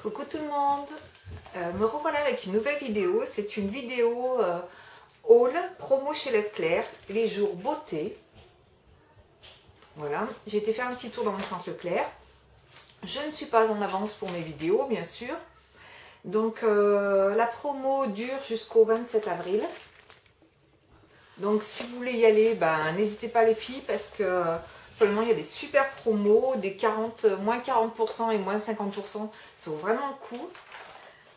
Coucou tout le monde, me revoilà avec une nouvelle vidéo. C'est une vidéo haul promo chez Leclerc, les jours beauté. Voilà, j'ai été faire un petit tour dans mon centre Leclerc. Je ne suis pas en avance pour mes vidéos, bien sûr. Donc la promo dure jusqu'au 27 avril. Donc si vous voulez y aller, n'hésitez pas les filles, parce que pour le moment il y a des super promos, des moins 40% et moins 50%. Ça vaut vraiment le coup.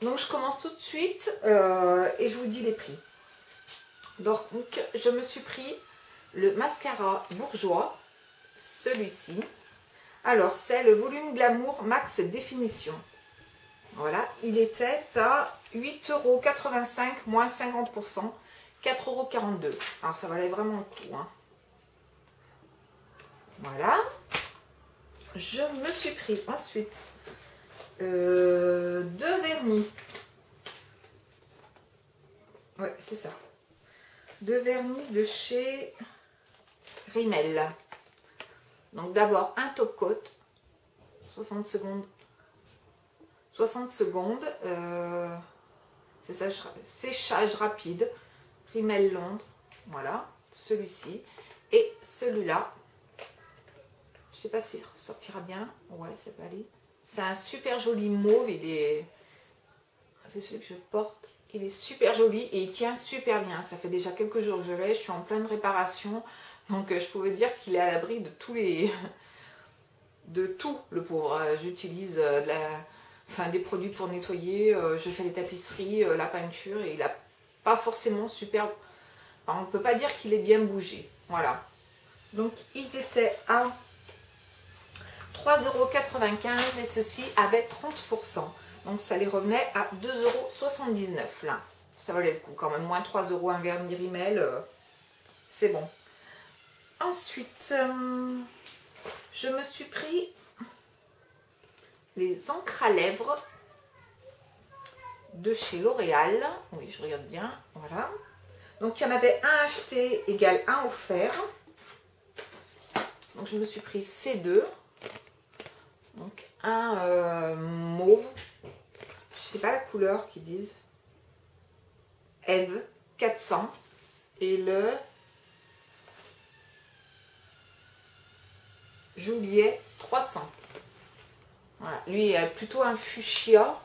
Donc je commence tout de suite et je vous dis les prix. Donc je me suis pris le mascara bourgeois, celui-ci. Alors c'est le volume Glamour Max Définition. Voilà, il était à 8,85 € moins 50%, 4,42 €. Alors ça valait vraiment le coup, hein. Voilà. Je me suis pris ensuite deux vernis. Ouais, c'est ça. Deux vernis de chez Rimmel. Donc d'abord un top coat, 60 secondes. 60 secondes. C'est séchage rapide. Rimmel Londres. Voilà, celui-ci. Et celui-là. Je sais pas s'il ressortira bien. Ouais, ça va aller. C'est un super joli mauve. C'est celui que je porte. Il est super joli et il tient super bien. Ça fait déjà quelques jours que je l'ai. Je suis en pleine réparation. Donc je pouvais dire qu'il est à l'abri de tous les... de tout, le pauvre. J'utilise des produits pour nettoyer. Je fais les tapisseries, la peinture. Et il n'a pas forcément super... Enfin, on ne peut pas dire qu'il est bien bougé. Voilà. Donc ils étaient à 3,95 € et ceci avait 30%. Donc ça les revenait à 2,79 € là. Ça valait le coup quand même. Moins 3 € un vernis Rimmel. C'est bon. Ensuite, je me suis pris les encres à lèvres de chez L'Oréal. Oui, je regarde bien. Voilà. Donc il y en avait un acheté égale un offert. Donc je me suis pris ces deux. Donc un mauve, je sais pas la couleur qu'ils disent, Eve 400 et le Juliet 300. Voilà, lui est plutôt un fuchsia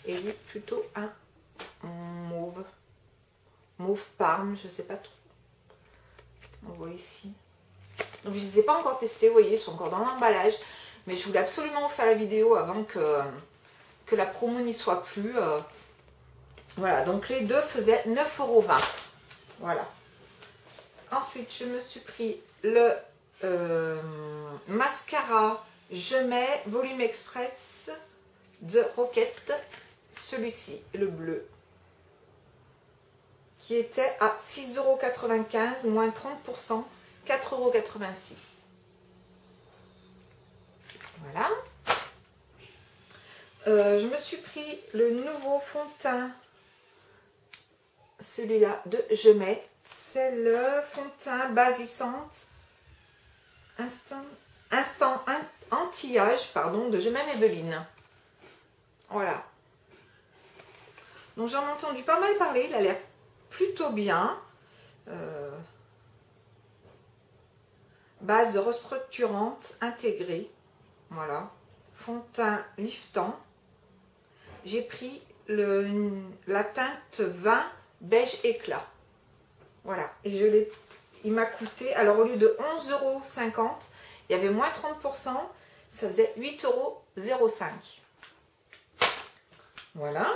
et lui plutôt un mauve parme, je sais pas trop. On voit ici. Donc je ne les ai pas encore testés, vous voyez, ils sont encore dans l'emballage. Mais je voulais absolument vous faire la vidéo avant que la promo n'y soit plus. Voilà, donc les deux faisaient 9,20 €. Voilà. Ensuite, je me suis pris le mascara Je mets Volume Express de Rocket. Celui-ci, le bleu. Qui était à 6,95 €, moins 30%, 4,86 €. Voilà. Je me suis pris le nouveau fond de teint, celui-là de Je mets. C'est le fond de teint base lissante instant anti-âge, pardon, de Je mets Maybelline. Voilà. Donc j'en ai entendu pas mal parler, il a l'air plutôt bien. Base restructurante intégrée. Voilà. Fond de teint liftant. J'ai pris la teinte 20 beige éclat. Voilà. Et il m'a coûté, alors au lieu de 11,50 €, il y avait moins 30%, ça faisait 8,05 €. Voilà.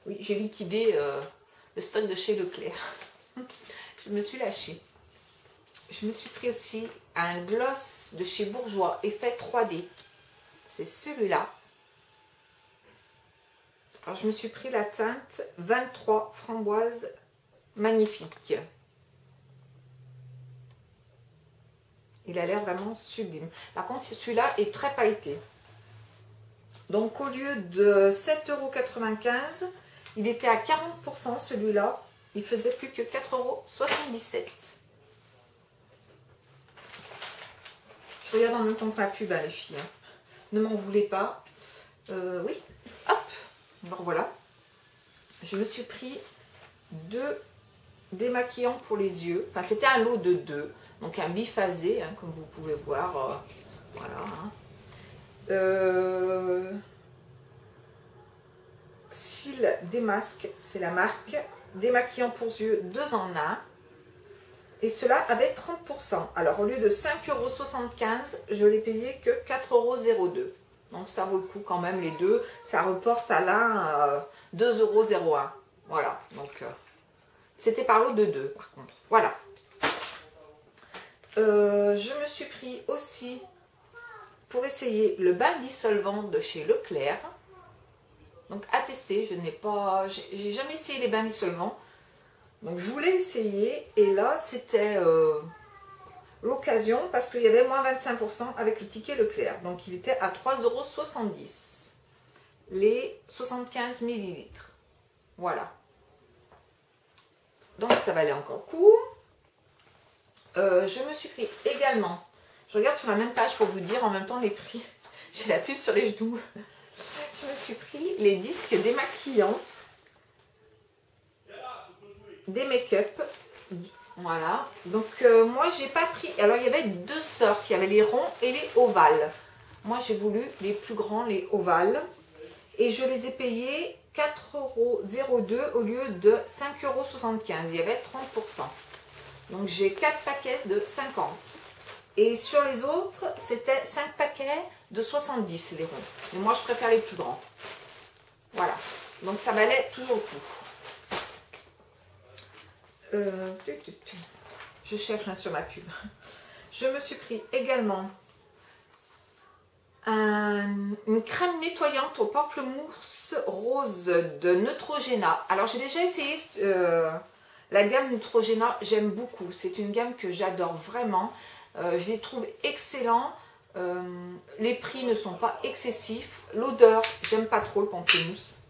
Oui, j'ai liquidé le stock de chez Leclerc. Je me suis lâchée. Je me suis pris aussi un gloss de chez Bourjois, effet 3D. C'est celui-là. Alors, je me suis pris la teinte 23 framboise magnifique. Il a l'air vraiment sublime. Par contre, celui-là est très pailleté. Donc, au lieu de 7,95 €, il était à 40%. Celui-là, il faisait plus que 4,77 €. Je regarde en même temps que ma pub, hein, les filles. ne m'en voulez pas. Oui, hop, alors voilà. Je me suis pris 2 démaquillants pour les yeux. Enfin, c'était un lot de 2. Donc un biphasé, hein, comme vous pouvez voir. Voilà. Hein. Cils Démasque, c'est la marque. Démaquillant pour yeux 2 en 1. Et cela avait 30%. Alors au lieu de 5,75 €, je l'ai payé que 4,02 €. Donc ça vaut le coup quand même les deux. Ça reporte à l'un 2,01 €. Voilà. Donc c'était par lot de 2 par contre. Voilà. Je me suis pris aussi pour essayer le bain dissolvant de chez Leclerc. Donc à tester, j'ai jamais essayé les bains dissolvants. Donc je voulais essayer et là c'était l'occasion parce qu'il y avait moins 25% avec le ticket Leclerc. Donc il était à 3,70 € les 75 ml. Voilà. Donc ça valait encore le coup. Je me suis pris également, je regarde sur la même page pour vous dire en même temps les prix. J'ai la pub sur les genoux. Je me suis pris les disques démaquillants des make-up. Voilà. Donc moi j'ai pas pris. Alors il y avait 2 sortes. Il y avait les ronds et les ovales. Moi j'ai voulu les plus grands, les ovales. Et je les ai payés 4,02 € au lieu de 5,75 €. Il y avait 30%. Donc j'ai 4 paquets de 50. Et sur les autres, c'était 5 paquets de 70 les ronds. Mais moi je préfère les plus grands. Voilà. Donc ça valait toujours le coup. Je cherche sur ma pub. Je me suis pris également une crème nettoyante au pamplemousse rose de Neutrogena. Alors j'ai déjà essayé la gamme Neutrogena, j'aime beaucoup. C'est une gamme que j'adore vraiment. Je les trouve excellents. Les prix ne sont pas excessifs. L'odeur, j'aime pas trop le pamplemousse.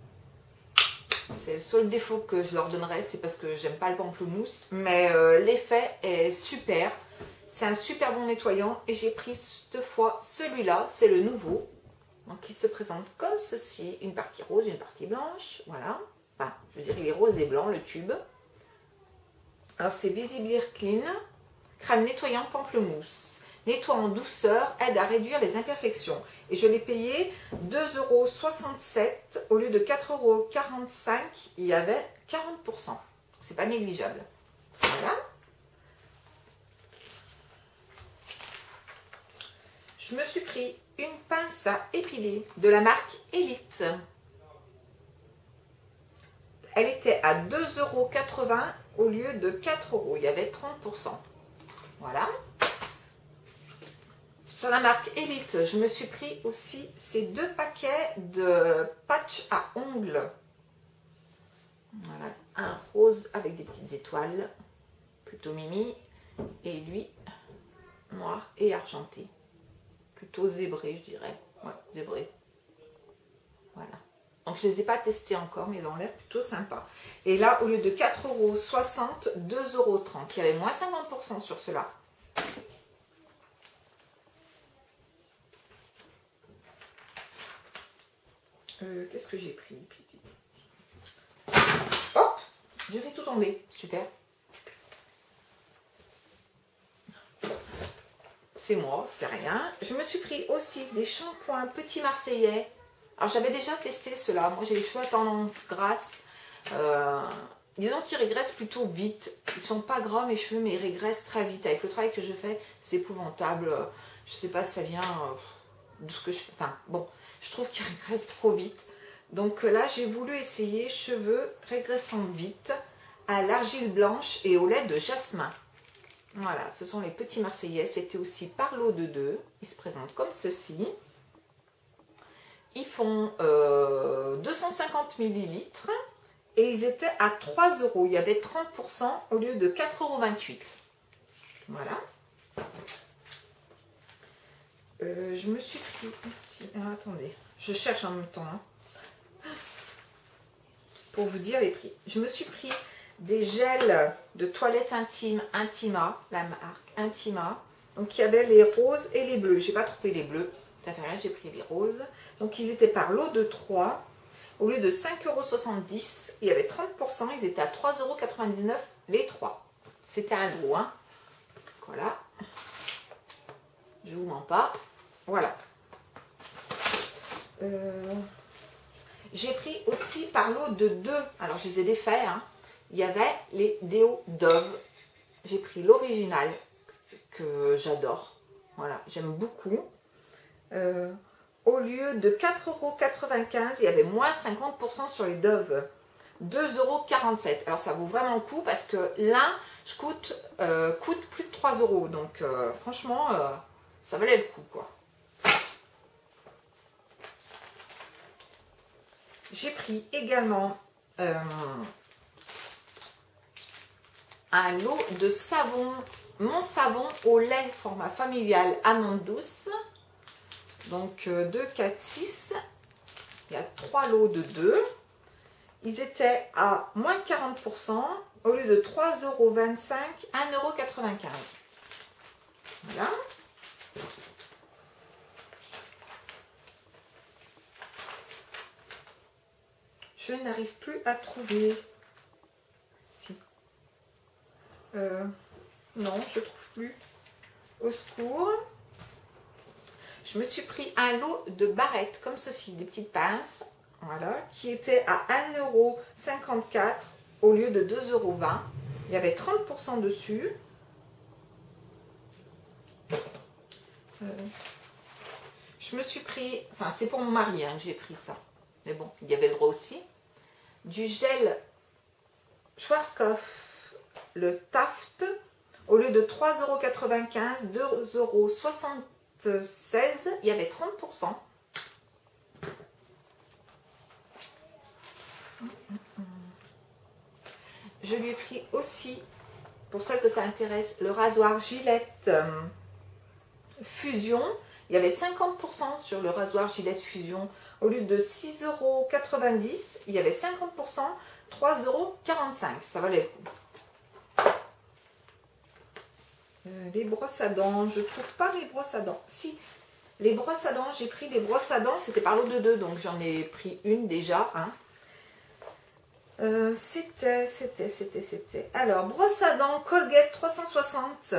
C'est le seul défaut que je leur donnerais, c'est parce que j'aime pas le pamplemousse. Mais l'effet est super. C'est un super bon nettoyant. Et j'ai pris cette fois celui-là, c'est le nouveau. Donc il se présente comme ceci. Une partie rose, une partie blanche. Voilà. Enfin, je veux dire, il est rose et blanc, le tube. Alors c'est Visible Clean. Crème nettoyante pamplemousse. Nettoie en douceur, aide à réduire les imperfections. Et je l'ai payé 2,67 € au lieu de 4,45 €. Il y avait 40%. C'est pas négligeable. Voilà. Je me suis pris une pince à épiler de la marque Elite. Elle était à 2,80 € au lieu de 4 €. Il y avait 30%. Voilà. Sur la marque Elite, je me suis pris aussi ces 2 paquets de patch à ongles. Voilà, un rose avec des petites étoiles, plutôt mimi, et lui, noir et argenté. Plutôt zébré, je dirais. Ouais, zébré. Voilà. Donc je ne les ai pas testés encore, mais ils ont l'air plutôt sympas. Et là, au lieu de 4,60 €, 2,30 €. Il y avait moins 50% sur cela. Qu'est-ce que j'ai pris? Hop, je vais tout tomber. Super. C'est moi, c'est rien. Je me suis pris aussi des shampoings petits marseillais. Alors j'avais déjà testé cela. Moi j'ai les cheveux à tendance grasse. Disons qu'ils régressent plutôt vite. Ils sont pas gras mes cheveux, mais ils régressent très vite. Avec le travail que je fais, c'est épouvantable. Je sais pas si ça vient de ce que je fais. Enfin bon, je trouve qu'ils régressent trop vite. Donc là j'ai voulu essayer cheveux régressant vite à l'argile blanche et au lait de jasmin. Voilà, ce sont les petits marseillais. C'était aussi par lot de 2. Ils se présentent comme ceci. Ils font 250 ml et ils étaient à 3 €. Il y avait 30% au lieu de 4,28 €. Voilà. Je me suis pris aussi. Alors, attendez, je cherche en même temps. Hein, pour vous dire les prix. Je me suis pris des gels de toilette intime Intima, la marque Intima. Donc il y avait les roses et les bleus. J'ai pas trouvé les bleus. Ça fait rien, j'ai pris les roses. Donc ils étaient par lot de 3. Au lieu de 5,70 €, il y avait 30%, ils étaient à 3,99 € les 3. C'était un lot, hein. Voilà. Je vous mens pas. Voilà. J'ai pris aussi par lot de 2. Alors je les ai défaits, hein. Il y avait les déos Dove. J'ai pris l'original que j'adore. Voilà, j'aime beaucoup. Au lieu de 4,95 €, il y avait moins 50% sur les Dove. 2,47 €. Alors ça vaut vraiment le coup parce que l'un coûte plus de 3 €. Donc franchement, ça valait le coup, quoi. J'ai pris également un lot de savon, mon savon au lait format familial amande douce. Donc 2, 4, 6. Il y a 3 lots de 2. Ils étaient à moins 40%. Au lieu de 3,25 €, 1,95 €. Voilà. Je n'arrive plus à trouver. Si. Non, je ne trouve plus. Au secours. Je me suis pris un lot de barrettes comme ceci, des petites pinces, voilà, qui étaient à 1,54 € au lieu de 2,20 €. Il y avait 30% dessus. Je me suis pris, enfin c'est pour mon mari, hein, que j'ai pris ça. Mais bon, il y avait le droit aussi. Du gel Schwarzkopf, le Taft, au lieu de 3,95 €, 2,76 €, il y avait 30%. Je lui ai pris aussi, pour ça que ça intéresse, le rasoir Gillette Fusion. Il y avait 50% sur le rasoir Gillette Fusion. Au lieu de 6,90 €, il y avait 50%, 3,45 €. Ça valait le coup. Les brosses à dents, je ne trouve pas les brosses à dents. Si, les brosses à dents, j'ai pris des brosses à dents, c'était par lot de 2, donc j'en ai pris une déjà. Hein. C'était. Alors, brosse à dents Colgate 360.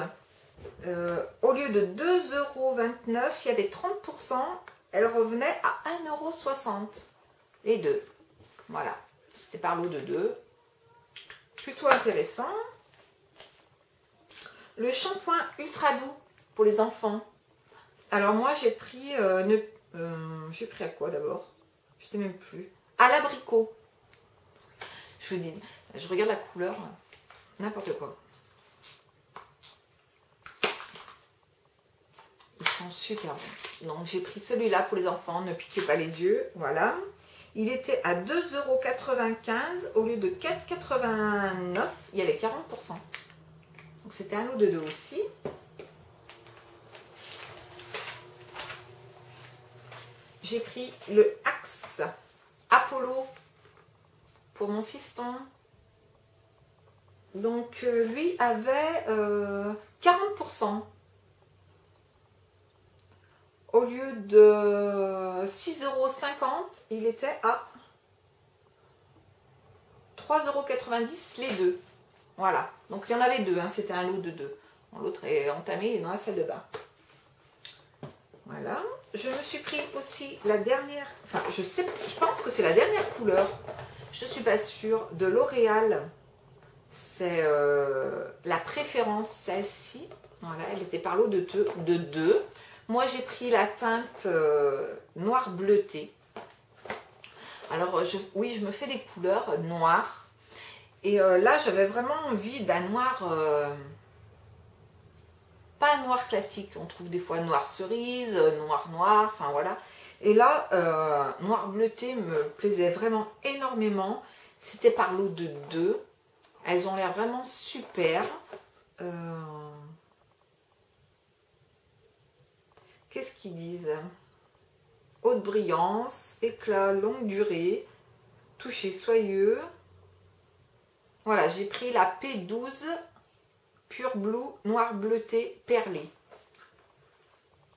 Au lieu de 2,29 €, il y avait 30%. Elle revenait à 1,60 €. Les deux. Voilà. C'était par lot de 2. Plutôt intéressant. Le shampoing ultra doux pour les enfants. Alors moi j'ai pris j'ai pris à quoi d'abord? Je sais même plus. À l'abricot. Je vous dis, je regarde la couleur, n'importe quoi. Ils sont super bons. Donc j'ai pris celui-là pour les enfants, ne piquez pas les yeux, voilà. Il était à 2,95 € au lieu de 4,89 €, il y avait 40%. Donc c'était un lot de 2 aussi. J'ai pris le Axe Apollo pour mon fiston. Donc lui avait 40%. Au lieu de 6,50 €, il était à 3,90 € les deux. Voilà. Donc il y en avait deux, hein, c'était un lot de 2. Bon, l'autre est entamé, il est dans la salle de bain. Voilà. Je me suis pris aussi la dernière, enfin je pense que c'est la dernière couleur. Je ne suis pas sûre, de L'Oréal. C'est la préférence, celle-ci. Voilà, elle était par lot de 2. Moi, j'ai pris la teinte noir bleuté. Alors, oui, je me fais des couleurs noires. Et là, j'avais vraiment envie d'un noir, pas un noir classique. On trouve des fois noir cerise, noir, enfin voilà. Et là, noir bleuté me plaisait vraiment énormément. C'était par lot de 2. Elles ont l'air vraiment super. Qu'est-ce qu'ils disent? Haute brillance, éclat, longue durée, toucher soyeux. Voilà, j'ai pris la P12 Pure Blue Noir Bleuté Perlé.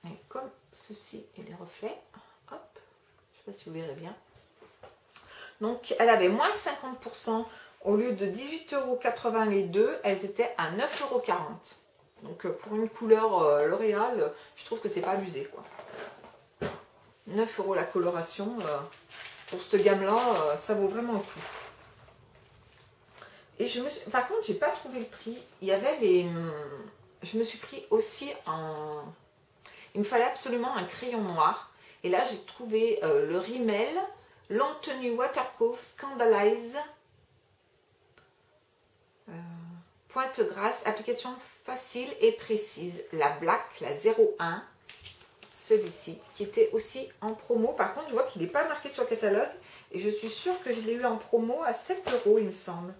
Et comme ceci et les reflets. Hop, je ne sais pas si vous verrez bien. Donc, elle avait moins 50%. Au lieu de 18,80 € les deux, elles étaient à 9,40 €. Donc, pour une couleur L'Oréal, je trouve que c'est pas abusé, quoi. 9 € la coloration. Pour cette gamme-là, ça vaut vraiment le coup. Et par contre, j'ai pas trouvé le prix. Il y avait les... Je me suis pris aussi en... Il me fallait absolument un crayon noir. Et là, j'ai trouvé le Rimmel Longue Tenue Waterproof Scandalize. Pointe grasse, application facile et précise. La Black, la 01. Celui-ci, qui était aussi en promo. Par contre, je vois qu'il n'est pas marqué sur le catalogue. Et je suis sûre que je l'ai eu en promo à 7 €, il me semble.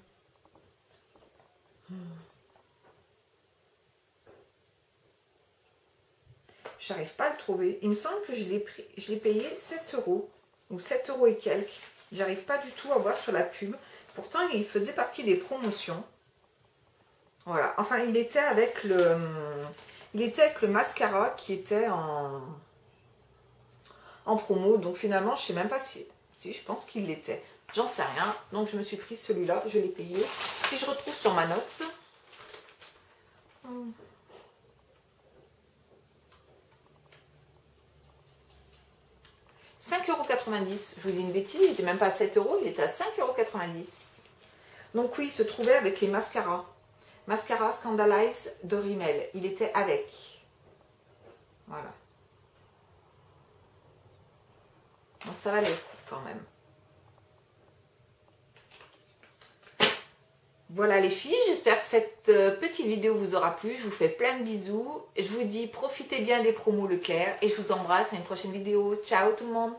J'arrive pas à le trouver. Il me semble que je l'ai payé 7 € ou 7 € et quelques. J'arrive pas du tout à voir sur la pub. Pourtant, il faisait partie des promotions. Voilà. Enfin, il était avec le mascara qui était en promo. Donc finalement, je sais même pas si je pense qu'il l'était. J'en sais rien. Donc je me suis pris celui-là. Je l'ai payé. Si je retrouve sur ma note. 5,90 €. Je vous dis une bêtise, il n'était même pas à 7 €, il était à 5,90 €. Donc oui, il se trouvait avec les mascaras. Mascara Scandalize de Rimmel. Il était avec. Voilà. Donc ça valait le coup quand même. Voilà les filles, j'espère que cette petite vidéo vous aura plu. Je vous fais plein de bisous. Je vous dis profitez bien des promos Leclerc et je vous embrasse à une prochaine vidéo. Ciao tout le monde!